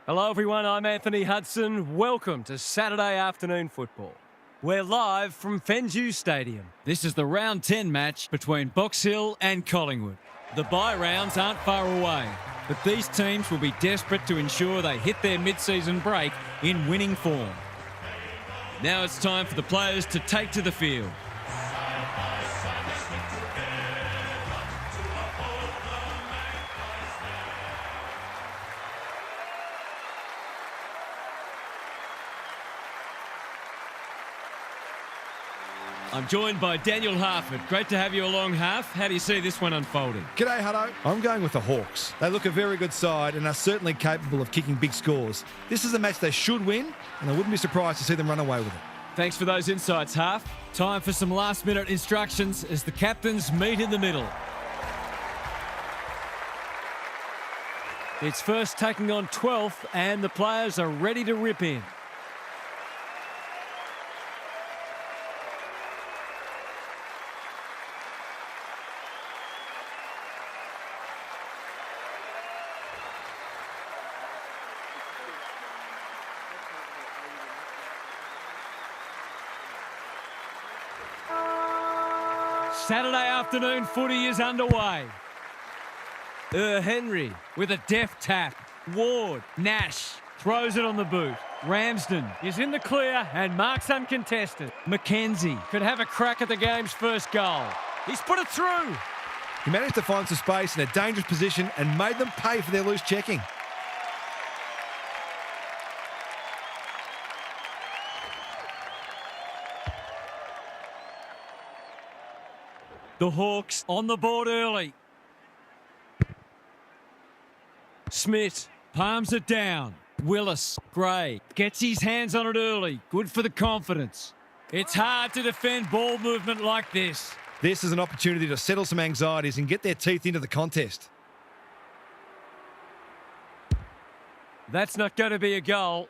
Hello everyone, I'm Anthony Hudson. Welcome to Saturday afternoon football. We're live from Fenju Stadium. This is the round 10 match between Box Hill and Collingwood. The bye rounds aren't far away, but these teams will be desperate to ensure they hit their mid-season break in winning form. Now it's time for the players to take to the field. I'm joined by Daniel Harford. Great to have you along, Harf. How do you see this one unfolding? G'day, Hutto. I'm going with the Hawks. They look a very good side and are certainly capable of kicking big scores. This is a match they should win, and I wouldn't be surprised to see them run away with it. Thanks for those insights, Harf. Time for some last-minute instructions as the captains meet in the middle. It's first taking on 12th, and the players are ready to rip in. Saturday afternoon footy is underway. Henry with a deft tap. Ward, Nash throws it on the boot. Ramsden is in the clear and marks uncontested. McKenzie could have a crack at the game's first goal. He's put it through. He managed to find some space in a dangerous position and made them pay for their loose checking. The Hawks on the board early. Smith palms it down. Willis, Gray, gets his hands on it early. Good for the confidence. It's hard to defend ball movement like this. This is an opportunity to settle some anxieties and get their teeth into the contest. That's not going to be a goal.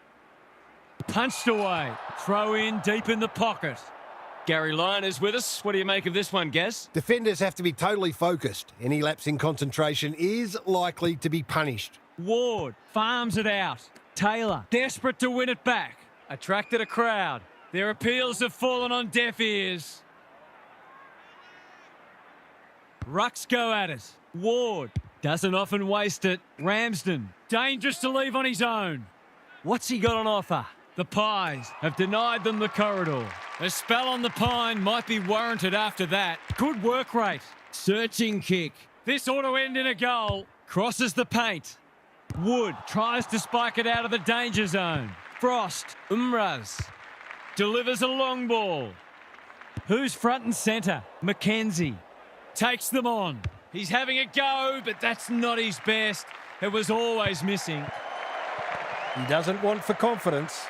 Punched away. Throw in deep in the pocket. Gary Lyon is with us. What do you make of this one, Gaz? Defenders have to be totally focused. Any lapse in concentration is likely to be punished. Ward farms it out. Taylor, desperate to win it back. Attracted a crowd. Their appeals have fallen on deaf ears. Rucks go at it. Ward doesn't often waste it. Ramsden, dangerous to leave on his own. What's he got on offer? The Pies have denied them the corridor. A spell on the pine might be warranted after that. Good work rate. Searching kick. This ought to end in a goal. Crosses the paint. Wood tries to spike it out of the danger zone. Frost, Umraz, delivers a long ball. Who's front and centre? McKenzie takes them on. He's having a go, but that's not his best. It was always missing. He doesn't want for confidence.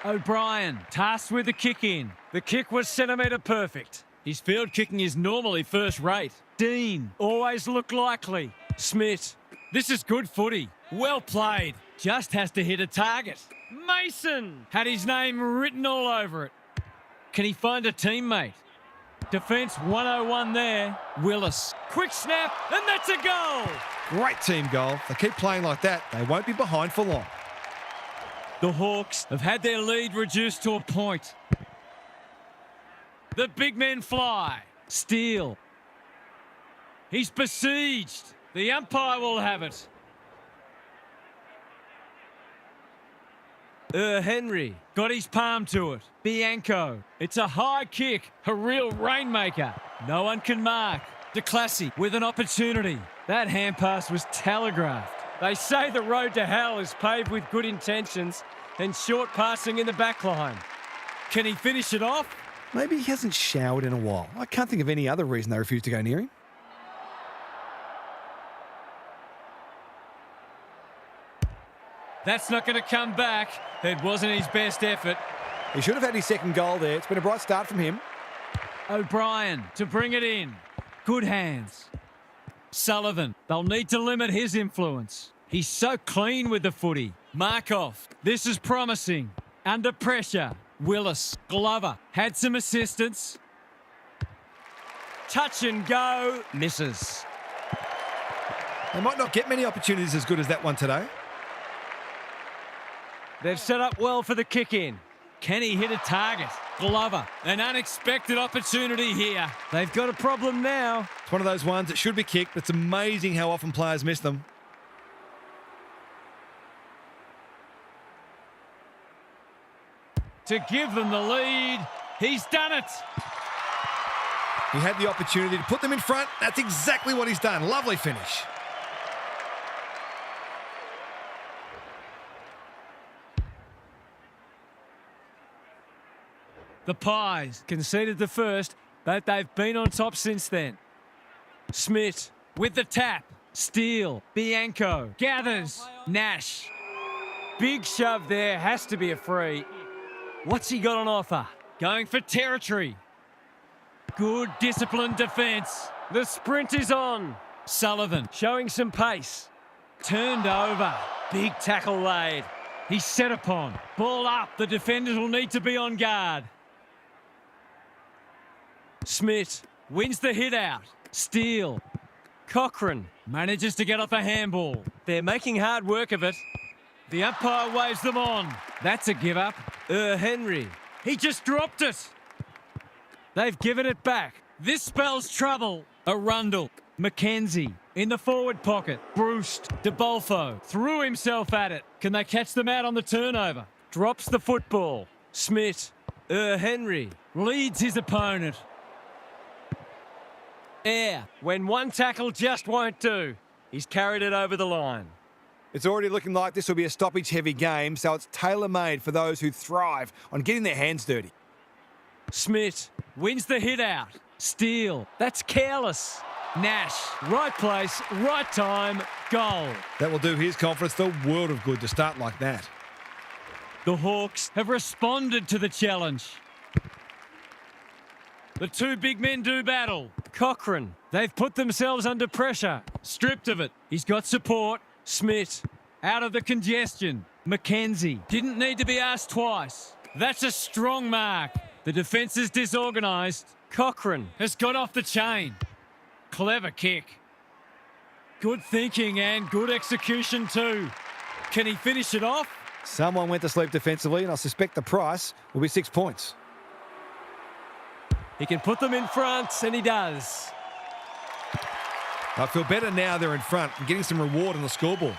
O'Brien tasked with the kick in. The kick was centimetre perfect. His field kicking is normally first rate. Dean always looked likely. Smith, this is good footy. Well played. Just has to hit a target. Mason had his name written all over it. Can he find a teammate? Defence 101 there. Willis, quick snap, and that's a goal. Great team goal. If they keep playing like that, they won't be behind for long. The Hawks have had their lead reduced to a point. The big men fly. Steele. He's besieged. The umpire will have it. Henry got his palm to it. Bianco. It's a high kick. A real rainmaker. No one can mark. De Classy with an opportunity. That hand pass was telegraphed. They say the road to hell is paved with good intentions and short passing in the back line. Can he finish it off? Maybe he hasn't showered in a while. I can't think of any other reason they refuse to go near him. That's not going to come back. It wasn't his best effort. He should have had his second goal there. It's been a bright start from him. O'Brien to bring it in. Good hands. Sullivan, they'll need to limit his influence. He's so clean with the footy. Markov, this is promising. Under pressure. Willis, Glover, had some assistance. Touch and go, misses. They might not get many opportunities as good as that one today. They've set up well for the kick in. Can he hit a target? Glover, an unexpected opportunity here. They've got a problem now. It's one of those ones that should be kicked, but it's amazing how often players miss them. To give them the lead. He's done it. He had the opportunity to put them in front. That's exactly what he's done. Lovely finish. The Pies conceded the first, but they've been on top since then. Smith with the tap. Steele. Bianco. Gathers. Nash. Big shove there. Has to be a free. What's he got on offer? Going for territory. Good disciplined defence. The sprint is on. Sullivan showing some pace. Turned over. Big tackle laid. He's set upon. Ball up. The defenders will need to be on guard. Smith wins the hit out. Steele. Cochrane manages to get off a handball. They're making hard work of it. The umpire waves them on. That's a give up. Henry. He just dropped it. They've given it back. This spells trouble. Arundel. Mackenzie in the forward pocket. Brust. DeBolfo threw himself at it. Can they catch them out on the turnover? Drops the football. Smith. Henry leads his opponent. Air. When one tackle just won't do. He's carried it over the line. It's already looking like this will be a stoppage-heavy game, so it's tailor-made for those who thrive on getting their hands dirty. Smith wins the hit out. Steele. That's careless. Nash. Right place, right time. Goal. That will do his confidence the world of good to start like that. The Hawks have responded to the challenge. The two big men do battle. Cochrane. They've put themselves under pressure. Stripped of it. He's got support. Smith. Out of the congestion. Mackenzie. Didn't need to be asked twice. That's a strong mark. The defence is disorganised. Cochrane has got off the chain. Clever kick. Good thinking and good execution too. Can he finish it off? Someone went to sleep defensively, and I suspect the price will be 6 points. He can put them in front, and he does. I feel better now they're in front and getting some reward on the scoreboard.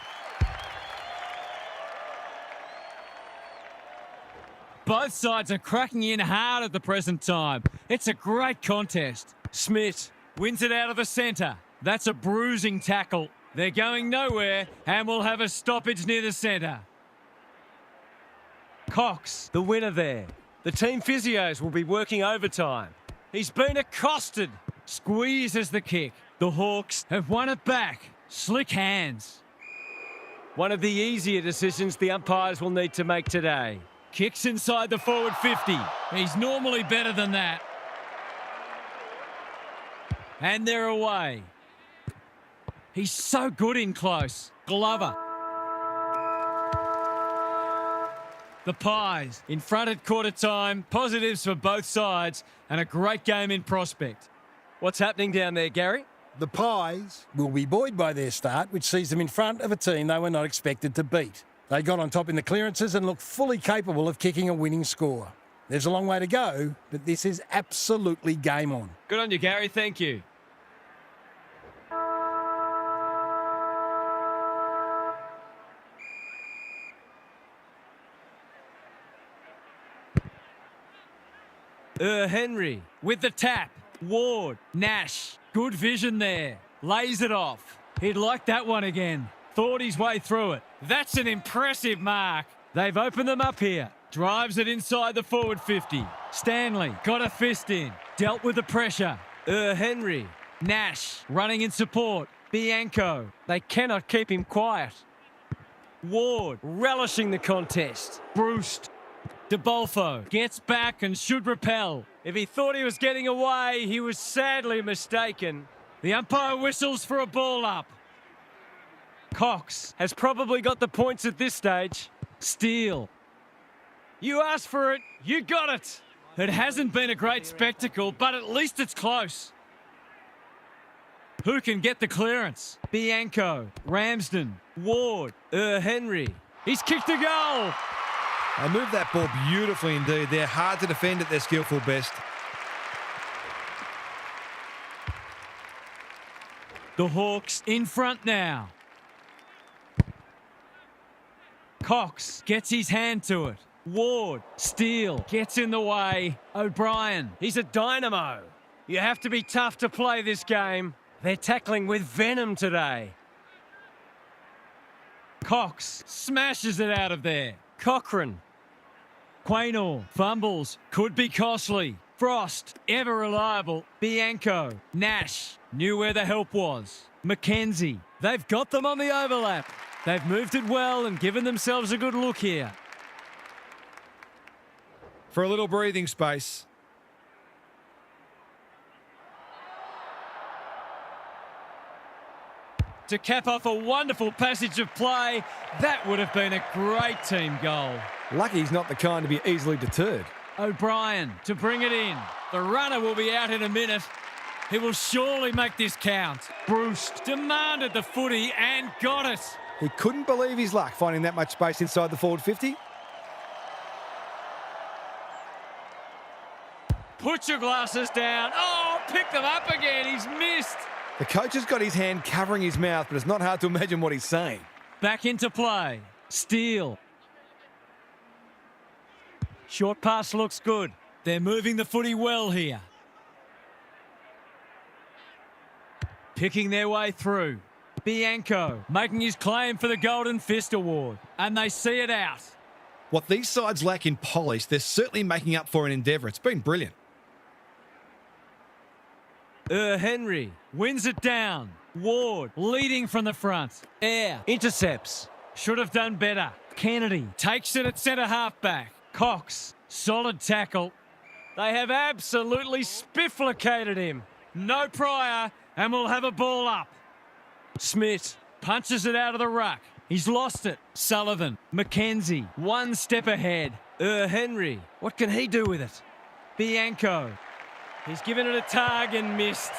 Both sides are cracking in hard at the present time. It's a great contest. Smith wins it out of the centre. That's a bruising tackle. They're going nowhere and will have a stoppage near the centre. Cox, the winner there. The team physios will be working overtime. He's been accosted. Squeezes the kick. The Hawks have won it back. Slick hands. One of the easier decisions the umpires will need to make today. Kicks inside the forward 50. He's normally better than that. And they're away. He's so good in close. Glover. The Pies in front at quarter time. Positives for both sides and a great game in prospect. What's happening down there, Gary? The Pies will be buoyed by their start, which sees them in front of a team they were not expected to beat. They got on top in the clearances and look fully capable of kicking a winning score. There's a long way to go, but this is absolutely game on. Good on you, Gary. Thank you. Henry with the tap. Ward. Nash. Good vision there. Lays it off. He'd like that one again. Thought his way through it. That's an impressive mark. They've opened them up here. Drives it inside the forward 50. Stanley got a fist in. Dealt with the pressure. Henry. Nash running in support. Bianco. They cannot keep him quiet. Ward relishing the contest. Brust. DeBolfo gets back and should repel. If he thought he was getting away, he was sadly mistaken. The umpire whistles for a ball up. Cox has probably got the points at this stage. Steele. You asked for it, you got it. It hasn't been a great spectacle, but at least it's close. Who can get the clearance? Bianco, Ramsden, Ward, Henry. He's kicked a goal. They moved that ball beautifully indeed. They're hard to defend at their skillful best. The Hawks in front now. Cox gets his hand to it. Ward, Steele, gets in the way. O'Brien, he's a dynamo. You have to be tough to play this game. They're tackling with venom today. Cox smashes it out of there. Cochrane. Quaynor fumbles. Could be costly. Frost, ever reliable. Bianco. Nash knew where the help was. Mackenzie. They've got them on the overlap. They've moved it well and given themselves a good look here. For a little breathing space. To cap off a wonderful passage of play, that would have been a great team goal. Lucky he's not the kind to be easily deterred. O'Brien to bring it in. The runner will be out in a minute. He will surely make this count. Bruce demanded the footy and got it. He couldn't believe his luck finding that much space inside the forward 50. Put your glasses down. Oh, pick them up again. He's missed. The coach has got his hand covering his mouth, but it's not hard to imagine what he's saying. Back into play. Steele. Short pass looks good. They're moving the footy well here. Picking their way through. Bianco making his claim for the Golden Fist Award. And they see it out. What these sides lack in polish, they're certainly making up for in endeavour. It's been brilliant. Henry wins it down. Ward leading from the front. Air intercepts. Should have done better. Kennedy takes it at centre half-back. Cox, solid tackle. They have absolutely spifflicated him. No prior, and we'll have a ball up. Smith punches it out of the ruck. He's lost it. Sullivan, Mackenzie, one step ahead. Henry, what can he do with it? Bianco, he's given it a tug and missed.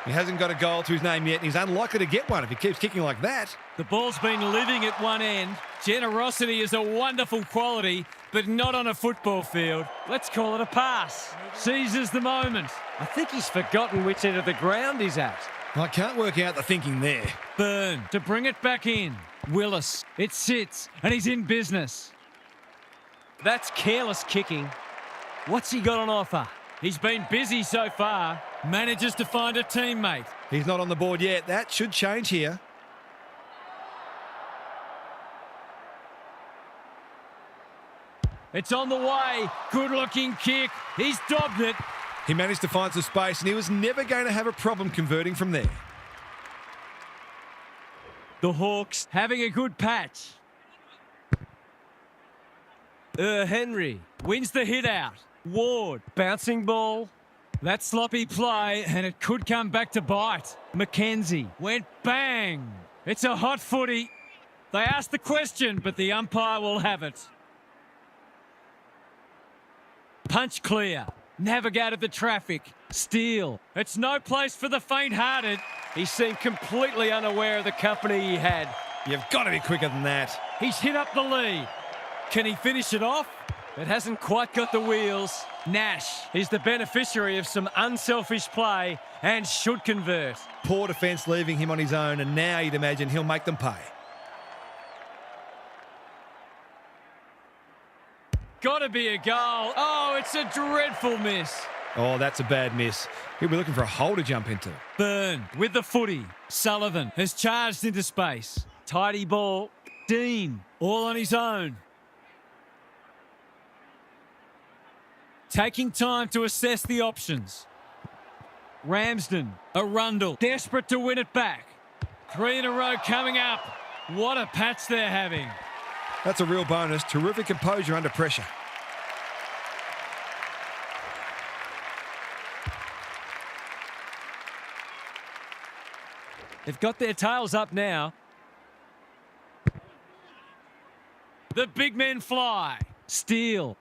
He hasn't got a goal to his name yet, and he's unlikely to get one if he keeps kicking like that. The ball's been living at one end. Generosity is a wonderful quality, but not on a football field. Let's call it a pass. Seizes the moment. I think he's forgotten which end of the ground he's at. I can't work out the thinking there. Byrne to bring it back in. Willis, it sits, and he's in business. That's careless kicking. What's he got on offer? He's been busy so far. Manages to find a teammate. He's not on the board yet. That should change here. It's on the way. Good-looking kick. He's dobbed it. He managed to find some space, and he was never going to have a problem converting from there. The Hawks having a good patch. Henry wins the hit out. Ward, bouncing ball. That sloppy play, and it could come back to bite. Mackenzie went bang. It's a hot footy. They asked the question, but the umpire will have it. Punch clear. Navigated the traffic. Steele. It's no place for the faint-hearted. He seemed completely unaware of the company he had. You've got to be quicker than that. He's hit up the lead. Can he finish it off? It hasn't quite got the wheels. Nash is the beneficiary of some unselfish play and should convert. Poor defence leaving him on his own, and now you'd imagine he'll make them pay. Got to be a goal. Oh, it's a dreadful miss. Oh, that's a bad miss. He'll be looking for a hole to jump into. Byrne with the footy. Sullivan has charged into space. Tidy ball. Dean all on his own. Taking time to assess the options. Ramsden, Arundel, desperate to win it back. 3 in a row coming up. What a patch they're having. That's a real bonus. Terrific composure under pressure. They've got their tails up now. The big men fly. Steele.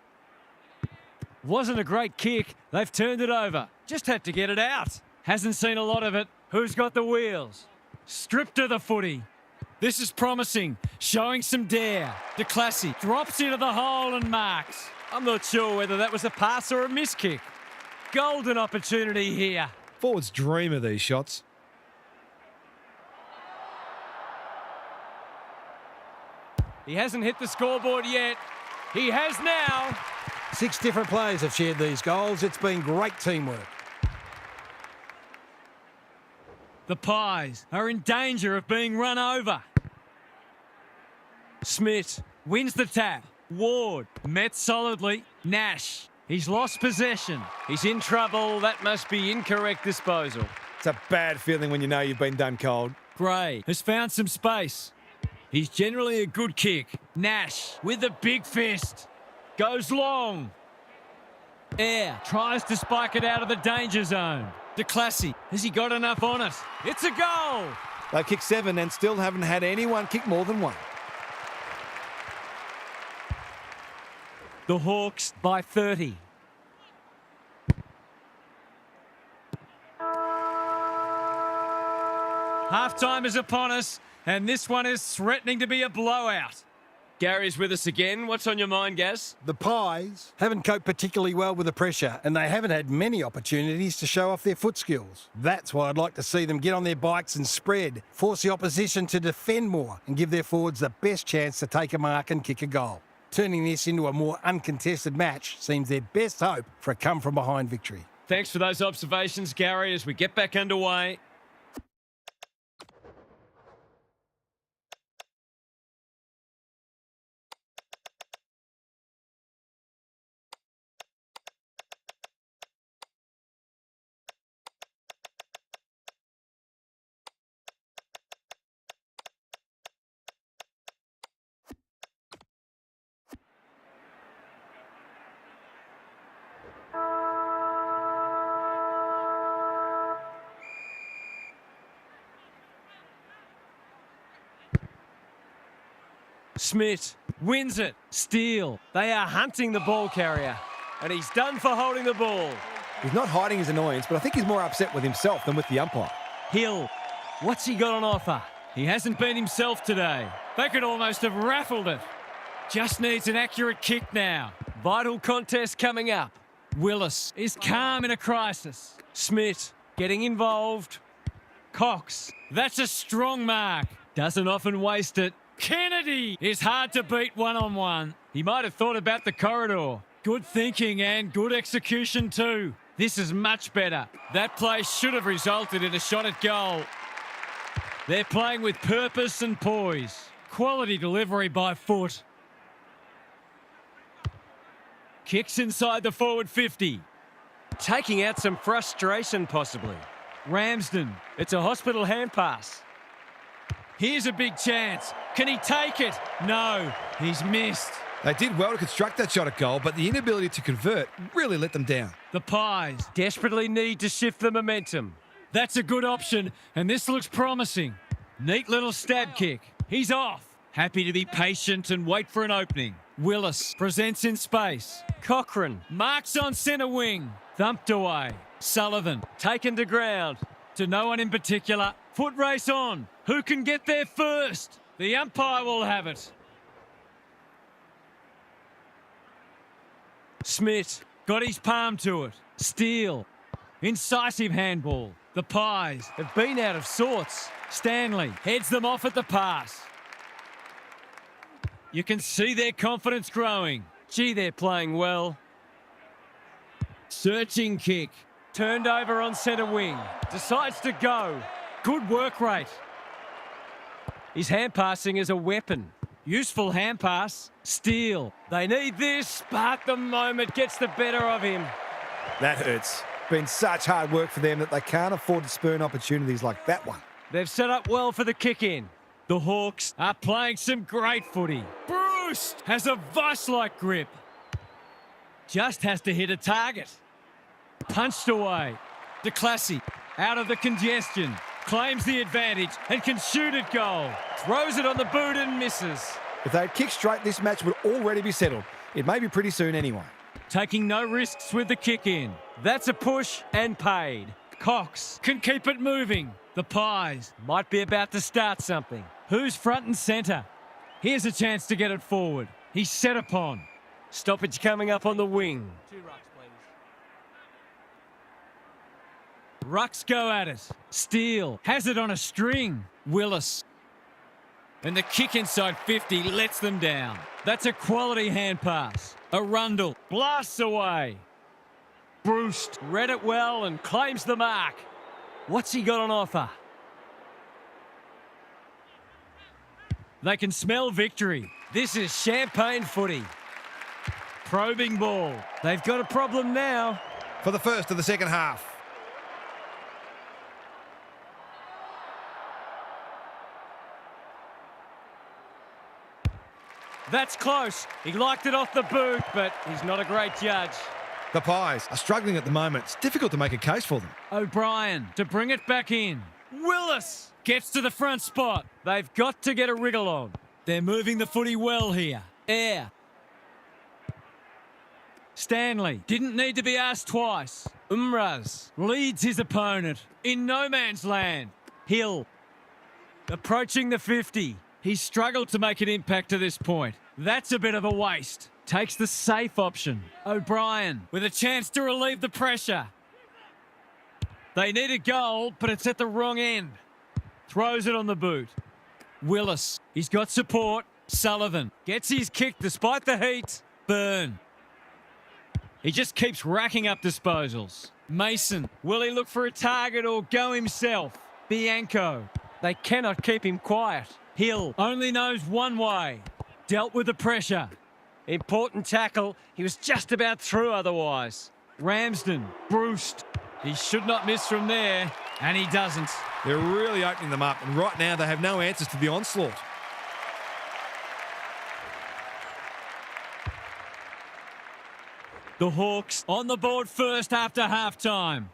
Wasn't a great kick. They've turned it over. Just had to get it out. Hasn't seen a lot of it. Who's got the wheels? Stripped of the footy. This is promising, showing some dare. De Classy drops into the hole and marks. I'm not sure whether that was a pass or a miss kick. Golden opportunity here. Forwards dream of these shots. He hasn't hit the scoreboard yet. He has now. 6 different players have shared these goals. It's been great teamwork. The Pies are in danger of being run over. Smith wins the tap. Ward met solidly. Nash, he's lost possession. He's in trouble. That must be incorrect disposal. It's a bad feeling when you know you've been done cold. Gray has found some space. He's generally a good kick. Nash with a big fist. Goes long. Air tries to spike it out of the danger zone. De Classy, has he got enough on it? It's a goal! They've kicked 7 and still haven't had anyone kick more than 1. The Hawks by 30. Half-time is upon us, and this one is threatening to be a blowout. Gary's with us again. What's on your mind, Gaz? The Pies haven't coped particularly well with the pressure, and they haven't had many opportunities to show off their foot skills. That's why I'd like to see them get on their bikes and spread, force the opposition to defend more, and give their forwards the best chance to take a mark and kick a goal. Turning this into a more uncontested match seems their best hope for a come-from-behind victory. Thanks for those observations, Gary, as we get back underway. Smith wins it. Steele. They are hunting the ball carrier. And he's done for holding the ball. He's not hiding his annoyance, but I think he's more upset with himself than with the umpire. Hill. What's he got on offer? He hasn't been himself today. They could almost have raffled it. Just needs an accurate kick now. Vital contest coming up. Willis is calm in a crisis. Smith getting involved. Cox. That's a strong mark. Doesn't often waste it. Kennedy is hard to beat one-on-one. He might have thought about the corridor. Good thinking and good execution too. This is much better. That play should have resulted in a shot at goal. They're playing with purpose and poise. Quality delivery by foot. Kicks inside the forward 50. Taking out some frustration possibly. Ramsden. It's a hospital hand pass. Here's a big chance. Can he take it? No, he's missed. They did well to construct that shot at goal, but the inability to convert really let them down. The Pies desperately need to shift the momentum. That's a good option, and this looks promising. Neat little stab kick. He's off. Happy to be patient and wait for an opening. Willis presents in space. Cochrane marks on centre wing. Thumped away. Sullivan taken to ground. To no one in particular. Foot race on. Who can get there first? The umpire will have it. Smith got his palm to it. Steele. Incisive handball. The Pies have been out of sorts. Stanley heads them off at the pass. You can see their confidence growing. Gee, they're playing well. Searching kick. Turned over on centre wing. Decides to go. Good work rate. His hand passing is a weapon. Useful hand pass. Steele. They need this, but the moment gets the better of him. That hurts. Been such hard work for them that they can't afford to spurn opportunities like that one. They've set up well for the kick-in. The Hawks are playing some great footy. Bruce has a vice-like grip. Just has to hit a target. Punched away. De Classy out of the congestion. Claims the advantage and can shoot at goal. Throws it on the boot and misses. If they'd kicked straight, this match would already be settled. It may be pretty soon anyway. Taking no risks with the kick-in. That's a push and paid. Cox can keep it moving. The Pies might be about to start something. Who's front and centre? Here's a chance to get it forward. He's set upon. Stoppage coming up on the wing. 2 rucks, please. Rucks go at it. Steele has it on a string. Willis. And the kick inside 50 lets them down. That's a quality hand pass. Arundel. Blasts away. Bruce read it well and claims the mark. What's he got on offer? They can smell victory. This is champagne footy. Probing ball. They've got a problem now. For the first of the second half. That's close. He liked it off the boot, but he's not a great judge. The Pies are struggling at the moment. It's difficult to make a case for them. O'Brien to bring it back in. Willis gets to the front spot. They've got to get a wriggle on. They're moving the footy well here. Air. Stanley didn't need to be asked twice. Umraz leads his opponent in no man's land. Hill approaching the 50. He's struggled to make an impact to this point. That's a bit of a waste. Takes the safe option. O'Brien with a chance to relieve the pressure. They need a goal, but it's at the wrong end. Throws it on the boot. Willis, he's got support. Sullivan gets his kick despite the heat. Byrne. He just keeps racking up disposals. Mason, will he look for a target or go himself? Bianco, they cannot keep him quiet. Hill only knows one way. Dealt with the pressure. Important tackle. He was just about through otherwise. Ramsden, Bruce. He should not miss from there, and he doesn't. They're really opening them up, and right now they have no answers to the onslaught. The Hawks on the board first after half-time.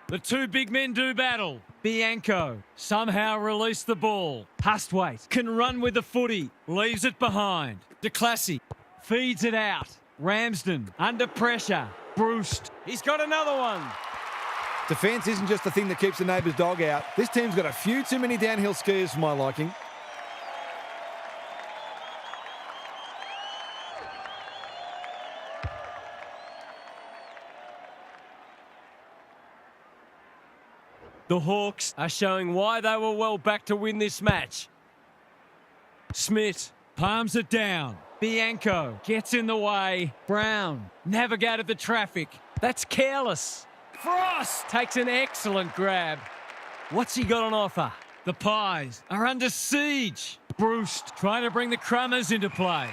The two big men do battle. Bianco somehow released the ball. Hustwaite can run with the footy. Leaves it behind. DeClassy feeds it out. Ramsden under pressure. Bruce. He's got another one. Defence isn't just the thing that keeps the neighbour's dog out. This team's got a few too many downhill skiers for my liking. The Hawks are showing why they were well back to win this match. Smith palms it down. Bianco gets in the way. Brown navigated the traffic. That's careless. Frost takes an excellent grab. What's he got on offer? The Pies are under siege. Bruce trying to bring the Crummers into play.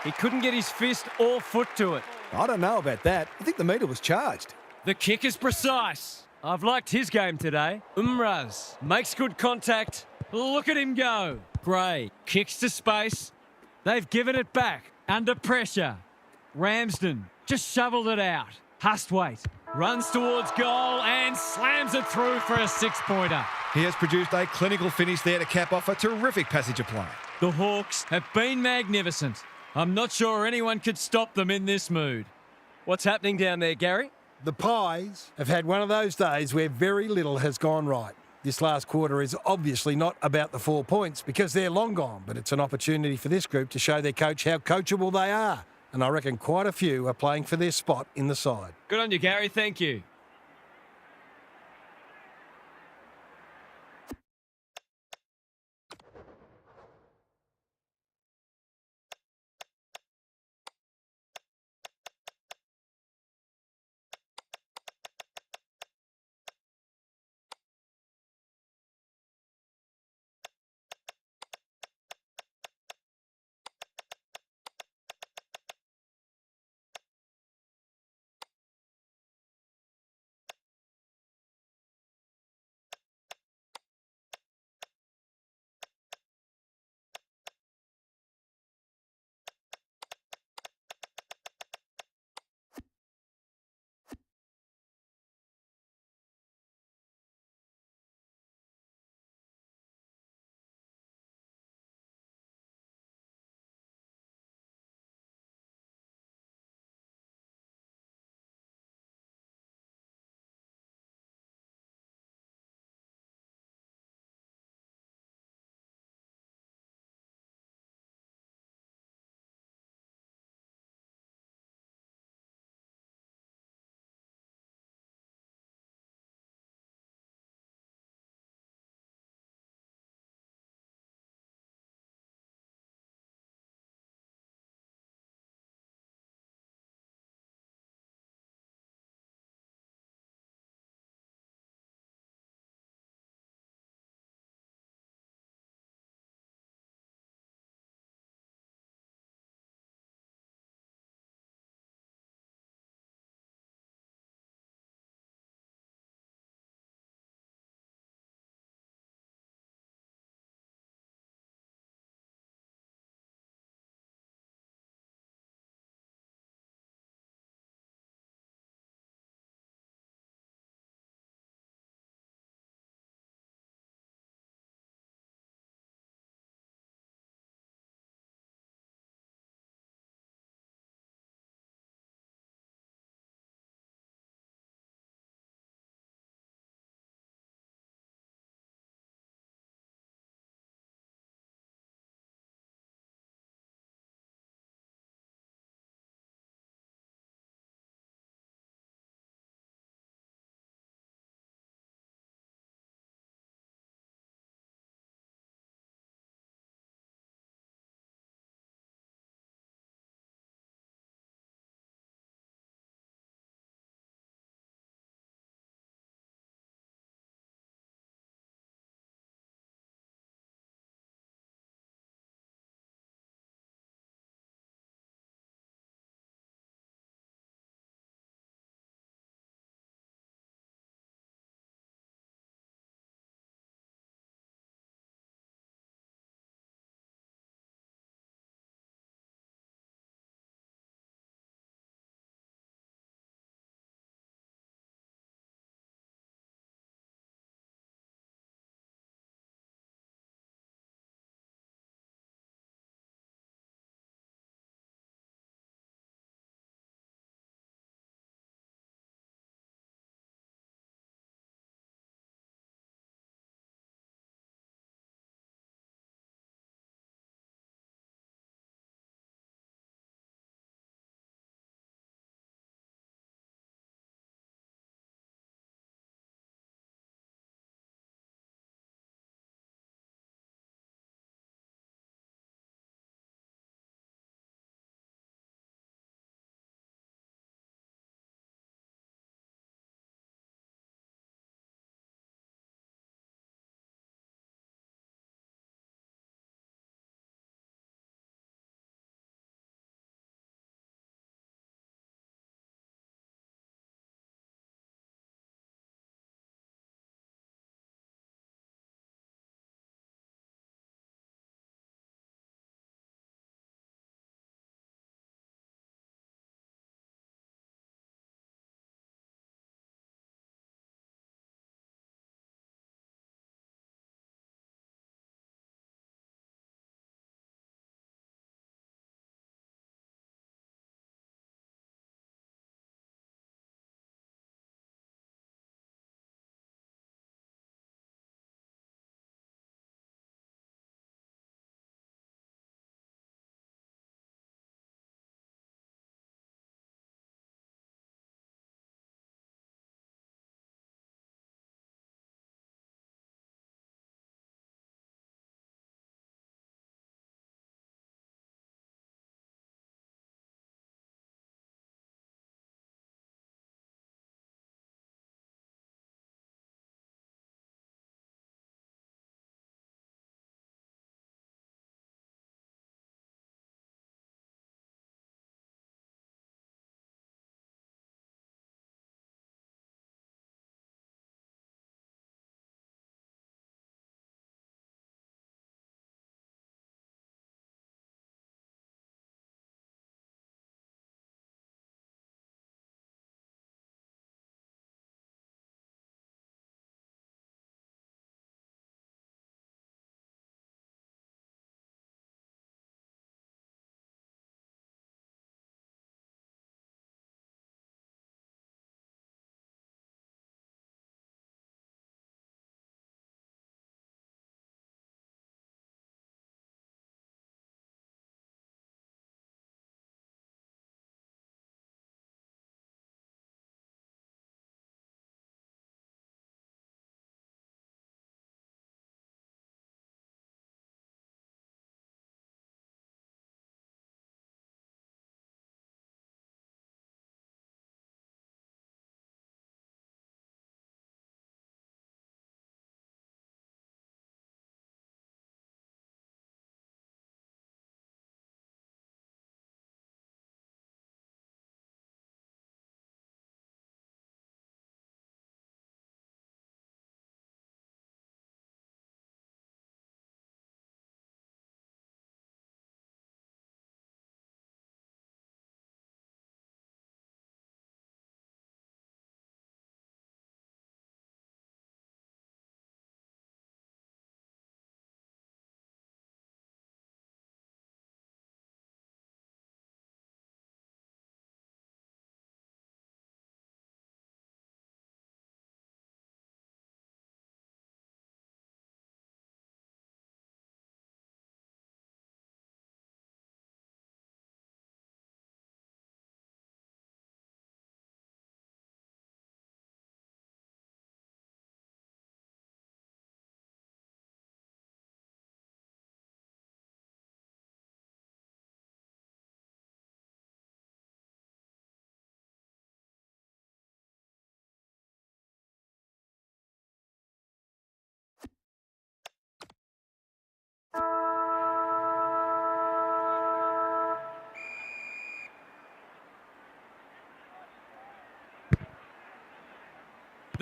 He couldn't get his fist or foot to it. I don't know about that. I think the meter was charged. The kick is precise. I've liked his game today. Umraz makes good contact. Look at him go. Gray kicks to space. They've given it back. Under pressure. Ramsden just shoveled it out. Hustwaite runs towards goal and slams it through for a 6-pointer. He has produced a clinical finish there to cap off a terrific passage of play. The Hawks have been magnificent. I'm not sure anyone could stop them in this mood. What's happening down there, Gary? The Pies have had one of those days where very little has gone right. This last quarter is obviously not about the 4 points because they're long gone, but it's an opportunity for this group to show their coach how coachable they are. And I reckon quite a few are playing for their spot in the side. Good on you, Gary. Thank you.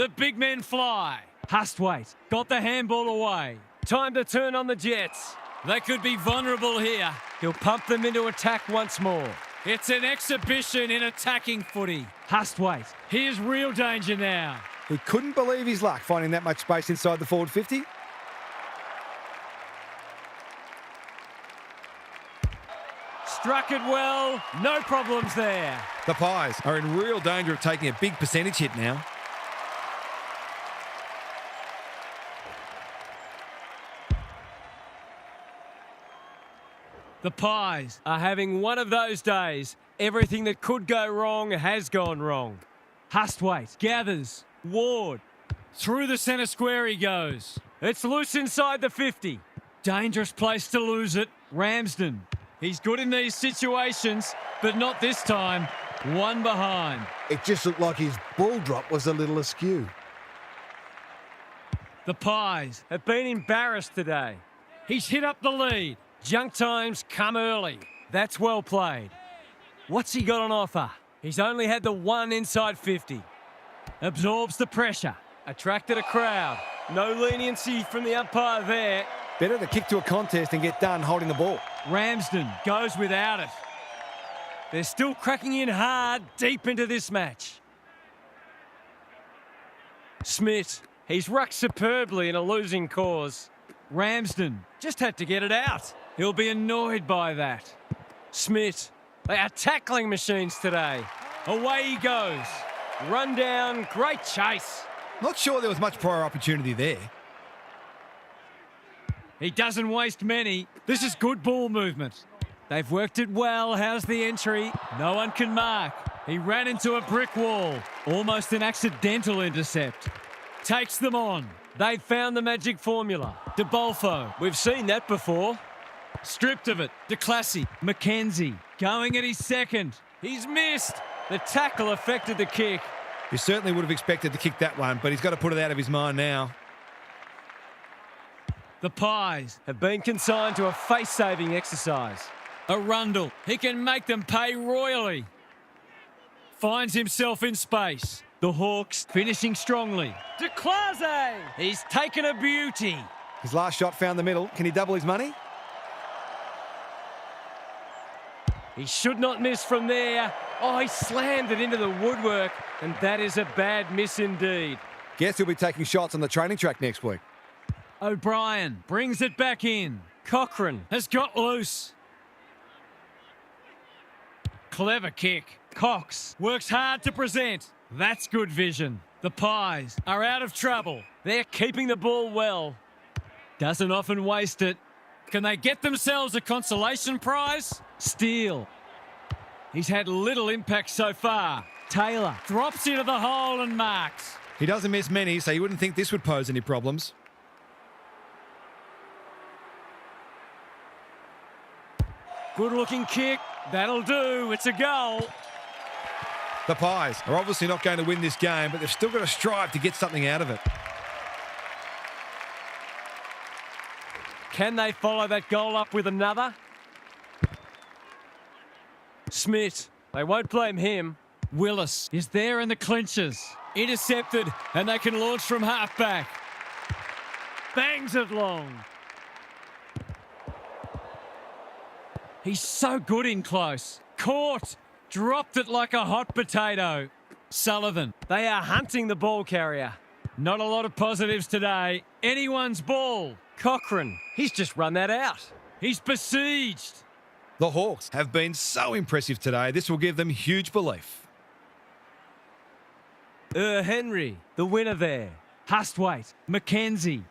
The big men fly. Hustwaite got the handball away. Time to turn on the Jets. They could be vulnerable here. He'll pump them into attack once more. It's an exhibition in attacking footy. Hustwaite, here's real danger now. He couldn't believe his luck finding that much space inside the forward 50. Struck it well. No problems there. The Pies are in real danger of taking a big percentage hit now. The Pies are having one of those days. Everything that could go wrong has gone wrong. Hustwaite gathers. Ward. Through the centre square he goes. It's loose inside the 50. Dangerous place to lose it. Ramsden. He's good in these situations, but not this time. One behind. It just looked like his ball drop was a little askew. The Pies have been embarrassed today. He's hit up the lead. Junk times come early. That's well played. What's he got on offer? He's only had the one inside 50. Absorbs the pressure. Attracted a crowd. No leniency from the umpire there. Better to kick to a contest and get done holding the ball. Ramsden goes without it. They're still cracking in hard deep into this match. Smith, he's rucked superbly in a losing cause. Ramsden just had to get it out. He'll be annoyed by that. Smith, they are tackling machines today. Away he goes. Run down, great chase. Not sure there was much prior opportunity there. He doesn't waste many. This is good ball movement. They've worked it well. How's the entry? No one can mark. He ran into a brick wall. Almost an accidental intercept. Takes them on. They've found the magic formula. De Bolfo. We've seen that before. Stripped of it. De Classy. Mackenzie. Going at his second. He's missed. The tackle affected the kick. You certainly would have expected to kick that one, but he's got to put it out of his mind now. The Pies have been consigned to a face-saving exercise. Arundel. He can make them pay royally. Finds himself in space. The Hawks finishing strongly. De Clase. He's taken a beauty. His last shot found the middle. Can he double his money? He should not miss from there. Oh, he slammed it into the woodwork, and that is a bad miss indeed. Guess he'll be taking shots on the training track next week. O'Brien brings it back in. Cochrane has got loose. Clever kick. Cox works hard to present. That's good vision. The Pies are out of trouble. They're keeping the ball well. Doesn't often waste it. Can they get themselves a consolation prize? Steele. He's had little impact so far. Taylor drops into the hole and marks. He doesn't miss many, so you wouldn't think this would pose any problems. Good looking kick. That'll do. It's a goal. The Pies are obviously not going to win this game, but they've still got to strive to get something out of it. Can they follow that goal up with another? Smith. They won't blame him. Willis is there in the clinches. Intercepted, and they can launch from halfback. Bangs it long. He's so good in close. Caught. Dropped it like a hot potato. Sullivan. They are hunting the ball carrier. Not a lot of positives today. Anyone's ball. Cochrane. He's just run that out. He's besieged. The Hawks have been so impressive today. This will give them huge belief. Henry, the winner there. Hustwaite. Mackenzie.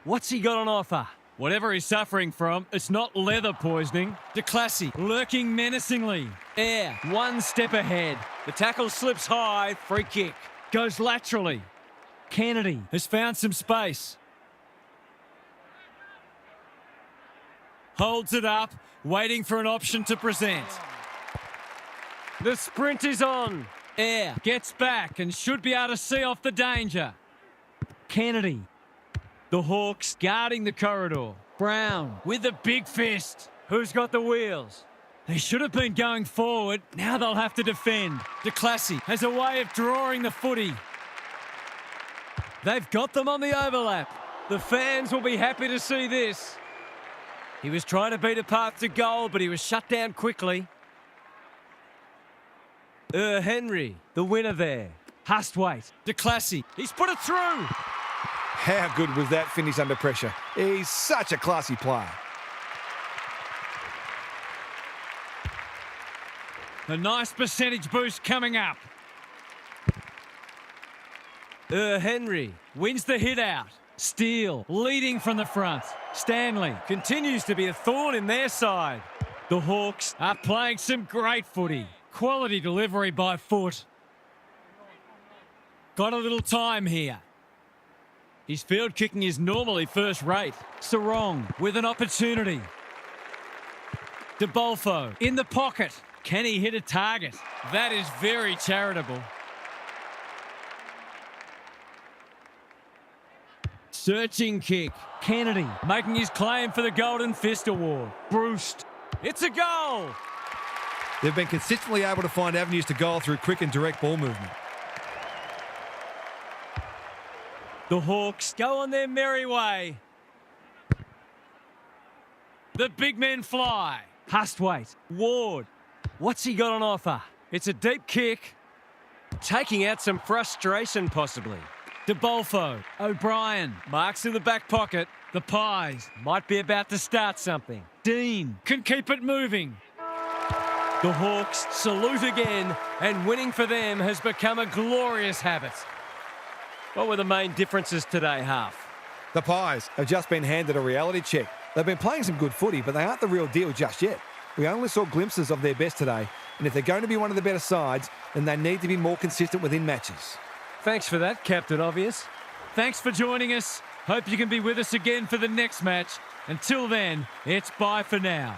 What's he got on offer? Whatever he's suffering from, it's not leather poisoning. De Classy, lurking menacingly. Air, one step ahead. The tackle slips high, free kick. Goes laterally. Kennedy has found some space. Holds it up, waiting for an option to present. The sprint is on. Air gets back and should be able to see off the danger. Kennedy. The Hawks guarding the corridor. Brown with the big fist. Who's got the wheels? They should have been going forward. Now they'll have to defend. De Classy has a way of drawing the footy. They've got them on the overlap. The fans will be happy to see this. He was trying to beat a path to goal, but he was shut down quickly. Henry, the winner there. Hustwaite, de Classy. He's put it through. How good was that finish under pressure? He's such a classy player. A nice percentage boost coming up. Henry wins the hit out. Steele leading from the front. Stanley continues to be a thorn in their side. The Hawks are playing some great footy. Quality delivery by foot. Got a little time here. His field kicking is normally first rate. Sarong with an opportunity. DeBolfo in the pocket. Can he hit a target? That is very charitable. Searching kick. Kennedy making his claim for the Golden Fist Award. Bruce. It's a goal. They've been consistently able to find avenues to goal through quick and direct ball movement. The Hawks go on their merry way. The big men fly. Hustwaite. Ward. What's he got on offer? It's a deep kick. Taking out some frustration, possibly. DeBolfo. O'Brien. Marks in the back pocket. The Pies might be about to start something. Dean can keep it moving. The Hawks salute again, and winning for them has become a glorious habit. What were the main differences today, Half? The Pies have just been handed a reality check. They've been playing some good footy, but they aren't the real deal just yet. We only saw glimpses of their best today, and if they're going to be one of the better sides, then they need to be more consistent within matches. Thanks for that, Captain Obvious. Thanks for joining us. Hope you can be with us again for the next match. Until then, it's bye for now.